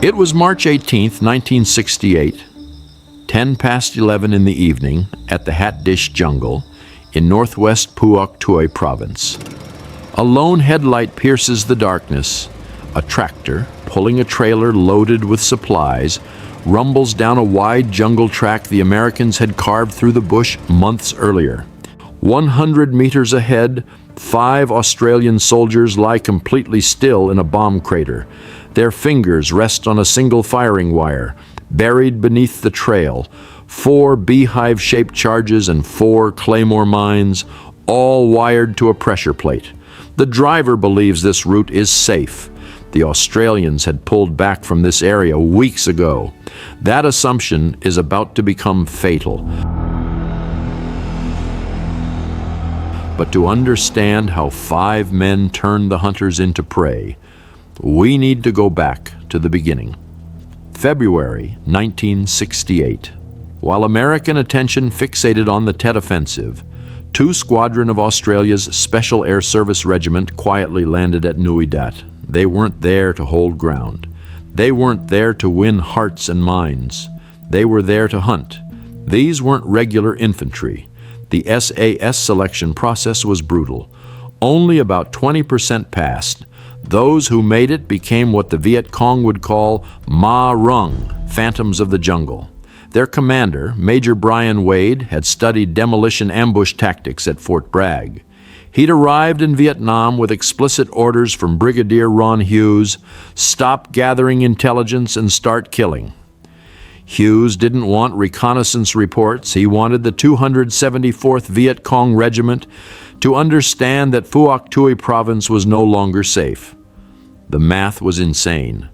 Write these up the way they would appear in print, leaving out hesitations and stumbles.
It was March 18, 1968, 10 past 11 in the evening at the Hat Dich jungle in northwest Phuoc Tuy province. A lone headlight pierces the darkness. A tractor, pulling a trailer loaded with supplies, rumbles down a wide jungle track the Americans had carved through the bush months earlier. 100 meters ahead, 5 Australian soldiers lie completely still in a bomb crater. Their fingers rest on a single firing wire, buried beneath the trail. 4 Beehive-shaped charges and 4 Claymore mines, all wired to a pressure plate. The driver believes this route is safe. The Australians had pulled back from this area weeks ago. That assumption is about to become fatal. But to understand how 5 men turned the hunters into prey, we need to go back to the beginning. February 1968. While American attention fixated on the Tet Offensive, 2 squadron of Australia's Special Air Service Regiment quietly landed at Nui Dat. They weren't there to hold ground. They weren't there to win hearts and minds. They were there to hunt. These weren't regular infantry. The SAS selection process was brutal. Only about 20% passed. Those who made it became what the Viet Cong would call Ma Rung, phantoms of the jungle. Their commander, Major Brian Wade, had studied demolition ambush tactics at Fort Bragg. He'd arrived in Vietnam with explicit orders from Brigadier Ron Hughes, stop gathering intelligence and start killing. Hughes didn't want reconnaissance reports. He wanted the 274th Viet Cong Regiment to understand that Phuoc Tuy province was no longer safe. The math was insane.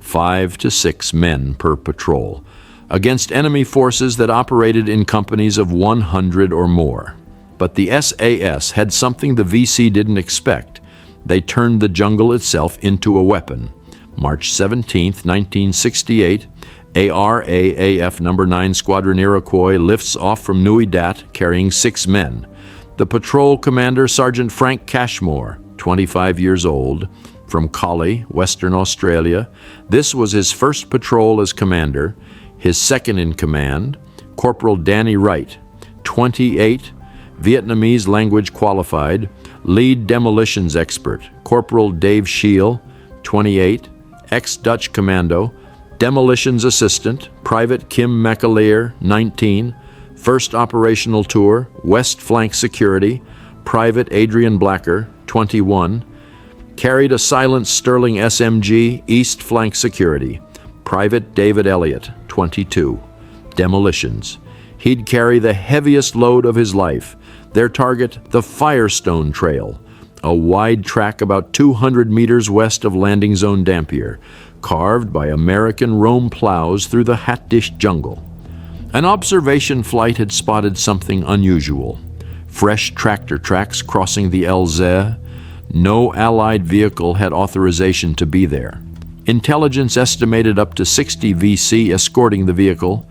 5 to 6 men per patrol, against enemy forces that operated in companies of 100 or more. But the SAS had something the VC didn't expect. They turned the jungle itself into a weapon. March 17, 1968, ARAAF No. 9 Squadron Iroquois lifts off from Nui Dat carrying 6 men. The patrol commander, Sergeant Frank Cashmore, 25 years old, from Collie, Western Australia. This was his first patrol as commander. His second in command, Corporal Danny Wright, 28, Vietnamese language qualified, lead demolitions expert, Corporal Dave Scheel, 28, ex-Dutch commando, demolitions assistant, Private Kim McAleer, 19, first operational tour, West Flank Security, Private Adrian Blacker, 21, carried a silenced Sterling SMG, East Flank Security, Private David Elliott, 22, demolitions. He'd carry the heaviest load of his life. Their target, the Firestone Trail, a wide track about 200 meters west of landing zone Dampier, carved by American Rome plows through the Hat Dich jungle. An observation flight had spotted something unusual. Fresh tractor tracks crossing the LZ. No Allied vehicle had authorization to be there. Intelligence estimated up to 60 VC escorting the vehicle.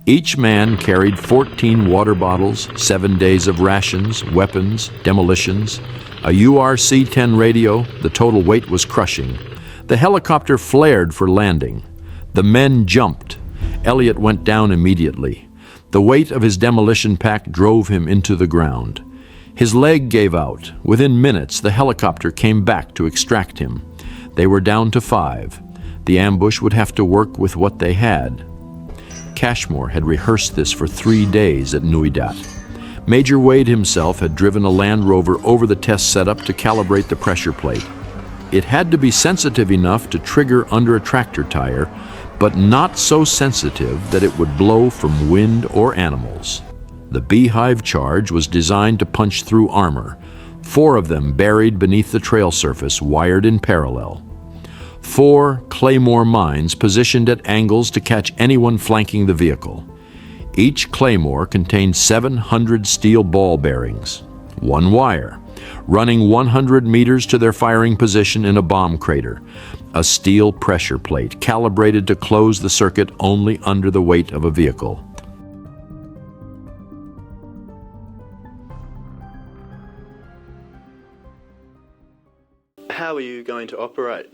Each man carried 14 water bottles, 7 days of rations, weapons, demolitions, a URC-10 radio. The total weight was crushing. The helicopter flared for landing. The men jumped. Elliott went down immediately. The weight of his demolition pack drove him into the ground. His leg gave out. Within minutes, the helicopter came back to extract him. They were down to 5. The ambush would have to work with what they had. Cashmore had rehearsed this for 3 days at Nui Dat. Major Wade himself had driven a Land Rover over the test setup to calibrate the pressure plate. It had to be sensitive enough to trigger under a tractor tire, but not so sensitive that it would blow from wind or animals. The Beehive charge was designed to punch through armor, 4 of them buried beneath the trail surface, wired in parallel. 4 Claymore mines positioned at angles to catch anyone flanking the vehicle. Each Claymore contained 700 steel ball bearings, 1 wire, running 100 meters to their firing position in a bomb crater, a steel pressure plate calibrated to close the circuit only under the weight of a vehicle. How are you going to operate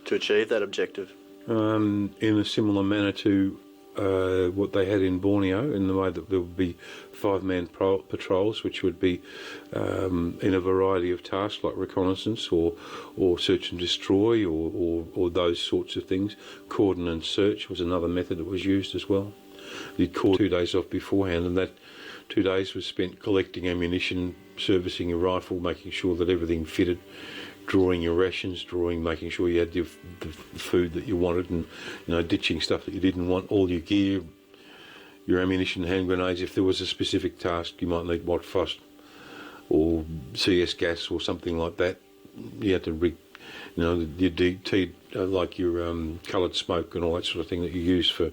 to achieve that objective? in a similar manner to what they had in Borneo, in the way that there would be 5-man patrols, which would be in a variety of tasks like reconnaissance or search and destroy or those sorts of things. Cordon and search was another method that was used as well. You'd call 2 days off beforehand, and that 2 days was spent collecting ammunition, servicing your rifle, making sure that everything fitted, drawing your rations, making sure you had the food that you wanted, and ditching stuff that you didn't want, all your gear, your ammunition, hand grenades. If there was a specific task, you might need what phos or CS gas or something like that. You had to your DT, like your coloured smoke and all that sort of thing that you use for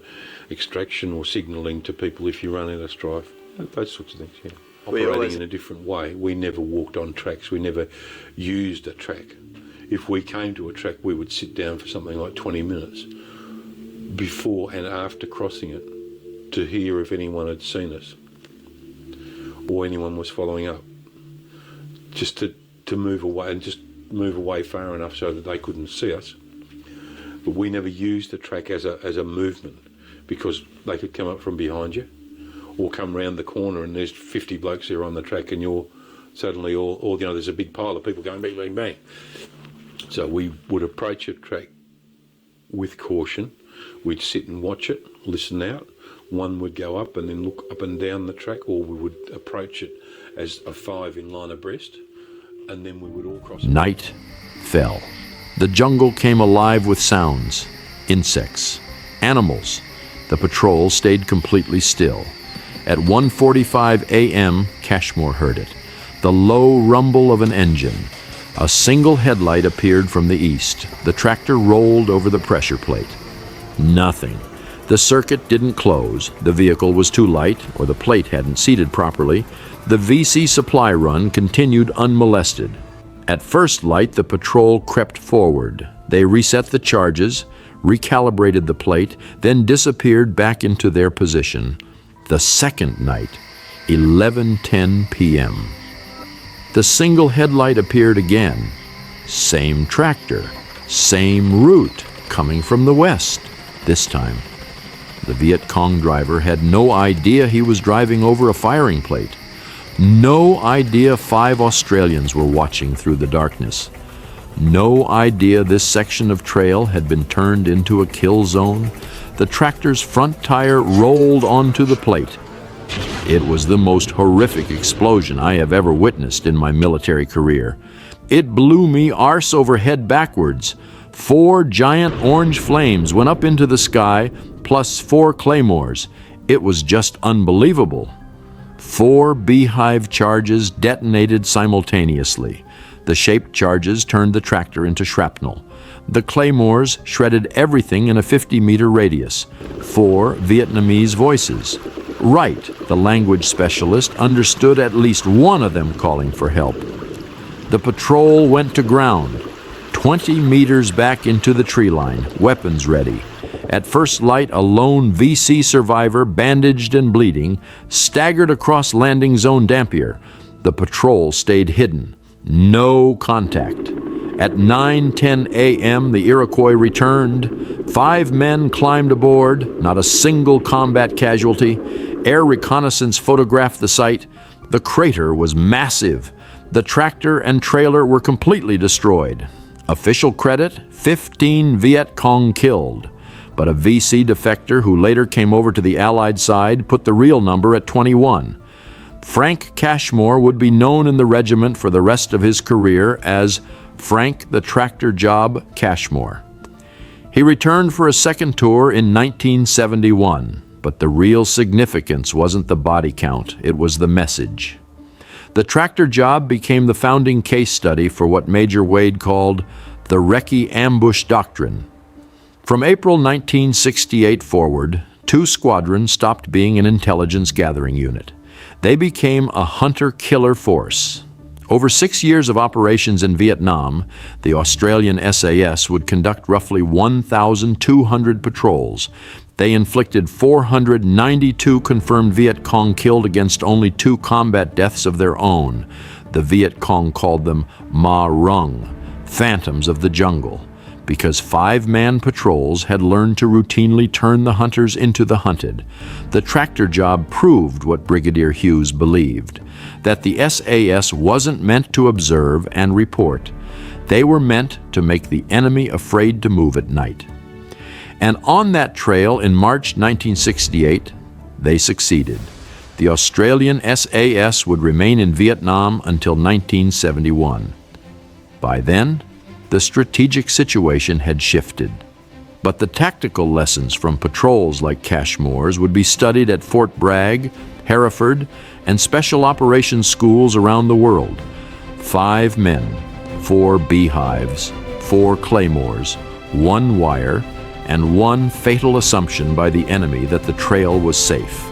extraction or signalling to people if you run out of strife. Those sorts of things, yeah. Operating in a different way. We never walked on tracks. We never used a track. If we came to a track, we would sit down for something like 20 minutes before and after crossing it to hear if anyone had seen us or anyone was following up, just to move away, and just move away far enough so that they couldn't see us. But we never used the track as a movement, because they could come up from behind you or come round the corner and there's 50 blokes there on the track, and you're suddenly all there's a big pile of people going bang, bang, bang. So we would approach a track with caution. We'd sit and watch it, listen out. One would go up and then look up and down the track, or we would approach it as a 5 in line abreast, and then we would all cross. Night fell. The jungle came alive with sounds, insects, animals. The patrol stayed completely still. At 1:45 a.m., Cashmore heard it, the low rumble of an engine. A single headlight appeared from the east. The tractor rolled over the pressure plate. Nothing. The circuit didn't close. The vehicle was too light, or the plate hadn't seated properly. The VC supply run continued unmolested. At first light, the patrol crept forward. They reset the charges, recalibrated the plate, then disappeared back into their position. The second night, 11:10 p.m. The single headlight appeared again. Same tractor, same route, coming from the west. This time, the Viet Cong driver had no idea he was driving over a firing plate. No idea 5 Australians were watching through the darkness. No idea this section of trail had been turned into a kill zone. The tractor's front tire rolled onto the plate. It was the most horrific explosion I have ever witnessed in my military career. It blew me arse over head backwards. 4 giant orange flames went up into the sky, plus 4 Claymores. It was just unbelievable. 4 Beehive charges detonated simultaneously. The shaped charges turned the tractor into shrapnel. The Claymores shredded everything in a 50-meter radius. 4 Vietnamese voices. Wright, the language specialist, understood at least one of them calling for help. The patrol went to ground, 20 meters back into the tree line, weapons ready. At first light, a lone VC survivor, bandaged and bleeding, staggered across landing zone Dampier. The patrol stayed hidden. No contact. At 9:10 a.m., the Iroquois returned. 5 men climbed aboard, not a single combat casualty. Air reconnaissance photographed the site. The crater was massive. The tractor and trailer were completely destroyed. Official credit, 15 Viet Cong killed. But a VC defector who later came over to the Allied side put the real number at 21. Frank Cashmore would be known in the regiment for the rest of his career as Frank the Tractor Job Cashmore. He returned for a second tour in 1971, but the real significance wasn't the body count, it was the message. The tractor job became the founding case study for what Major Wade called the Recce Ambush Doctrine. From April 1968 forward, 2 squadrons stopped being an intelligence gathering unit. They became a hunter-killer force. Over 6 years of operations in Vietnam, the Australian SAS would conduct roughly 1,200 patrols. They inflicted 492 confirmed Viet Cong killed against only 2 combat deaths of their own. The Viet Cong called them Ma Rung, phantoms of the jungle, Because 5-man patrols had learned to routinely turn the hunters into the hunted, the tractor job proved what Brigadier Hughes believed, that the SAS wasn't meant to observe and report. They were meant to make the enemy afraid to move at night. And on that trail in March 1968, they succeeded. The Australian SAS would remain in Vietnam until 1971. By then, the strategic situation had shifted. But the tactical lessons from patrols like Cashmore's would be studied at Fort Bragg, Hereford, and special operations schools around the world. 5 men, 4 Beehives, 4 Claymores, 1 wire, and 1 fatal assumption by the enemy that the trail was safe.